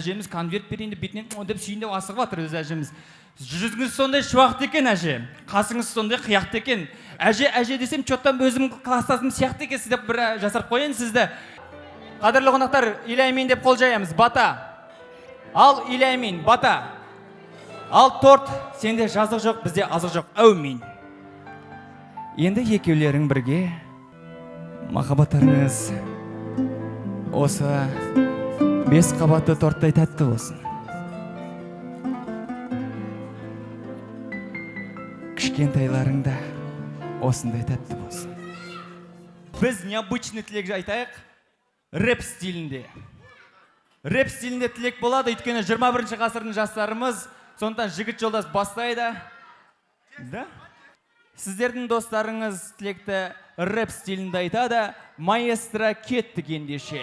Әжеміз конверт берейін деп бетінен деп сүйін деп асығып жатыр өз әжеміз. Жүзіңіз сондай шуақты екен әже, қасыңыз сондай қияқты екен. Әже десем, чоттан өзім кластасым сияқты екенсіз деп бір жасарып қояйын сізді. Қадірлі қонақтар, иләймин деп қол жаямыз. Бата. Ал иләймин, бата. Ал торт, сенде жазық жоқ, бізде азық жоқ. Әумин. Енді екеулерің бірге махаббаттарыңыз осы 5 қабатты торттай тәтті болсын. Кішкентайларың да осындай тәтті болсын. Біз необычный тілек айтайық, рэп стилінде. Рэп стилінде тілек болады, өйткені 21 ғасырдың жастарымыз, сондықтан жігіт жолдас бастайды. Да? Сіздердің достарыңыз тілекті рэп стилінде айтады, маэстро кетті ендеше.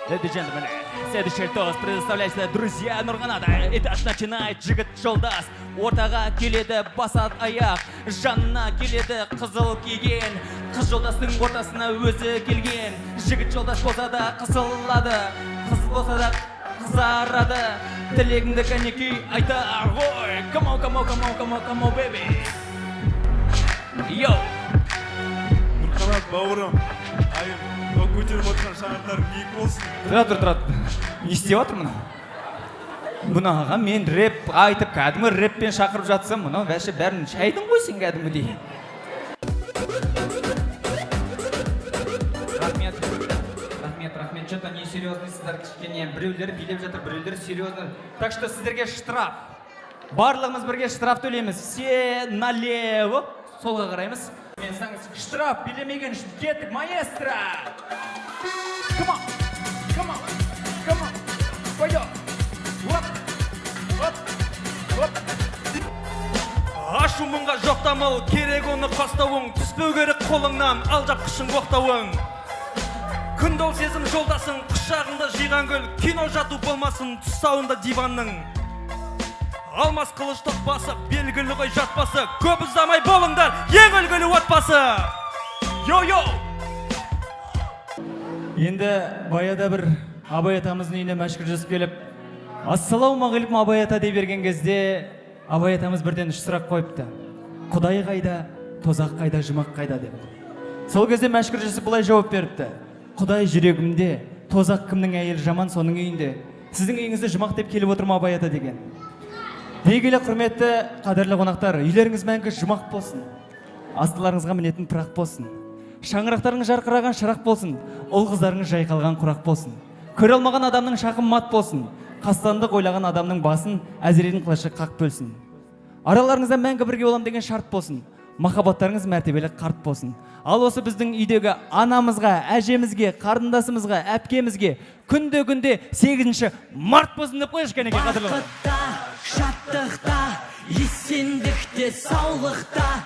Ladies and gentlemen, следующий тост предоставляется друзья Нурғанада. Этаж начинает жігіт жолдас, ортаға келеді басат аяқ, жанына келеді қызыл киген, қыз жолдастың ортасына өзі келген. Жігіт жолдас болса да қысылады, қыз болса да қызарады. Тілегіңді кәнекей айта ғой. Come on, come on, come on, come on, come on, baby. Йоу! Нұрқанат бауырым, айым, көтеріп отырған шаңырақтарың биік болсын. Тұра. Не істеп отыр мұны? Бұнаға мен рэп айтып, кәдімгі рэппен шақырып жатсам, мұны вәші бәрін шайдың қойсын кәдімгідей. Рахмет. Что-то не серьезный сіздер кішкене. Біреулер билеп жатыр, біреулер серьезный. Так что сіздерге штраф. Барлығымыз бірге штраф төлейміз. Все налево. Солға қараймыз. Мен саңыз штраф билемеген үшін кеттік, маэстро! Come on! Пойдем! Ашу мұңға жоқтамыл, керек оны қостауың, түспеу керек қолыңнан, алжап қышың оқтауың. Күндол сезім жолдасың, құшағында жиған гүл, кино жату болмасын, тұсауында диванның. Алмас қылыш тоқпасы, белгілі ғой жатпасы, көп ұзамай болыңдар, ең үлгілі отбасы. Йо! Енді баяда бір Абай атамыздың үйіне мәшкүр жүзіп келіп, ассалаумағалейкум Абай ата дей берген кезде, Абай атамыз бірден үш сұрақ қойыпты. Құдай қайда, тозақ қайда, жұмақ қайда деп. Сол кезде мәшкүр жүзіп бұлай жауап беріпті. Құдай жүрегімде, тозақ кімнің әйелі жаман соның үйінде. Сіздің үйіңізді жұмақ деп келіп отырма Абай ата деген. Дегелі құрметті қадірлі қонақтар, үйлеріңіз мәңгі жұмақ болсын. Астыларыңызға мінетін пырақ болсын. Шаңырақтарыңыз жарқыраған шырақ болсын. Ұл қыздарыңыз жайқалған құрақ болсын. Көре алмаған адамның шақым мат болсын. Қастандық ойлаған адамның басын әзіренің қылышы қақ бөлсін. Араларыңызда мәңгі бірге болам деген шарт болсын. Махаббаттарыңыз мәртебелі қарт болсын. Ал осы біздің үйдегі анамызға, әжемізге, қарындасымызға, әпкемізге күнде 8 март болсын деп қойшы кәнеке қадірлі. Шаттықта, есендікте, саулықта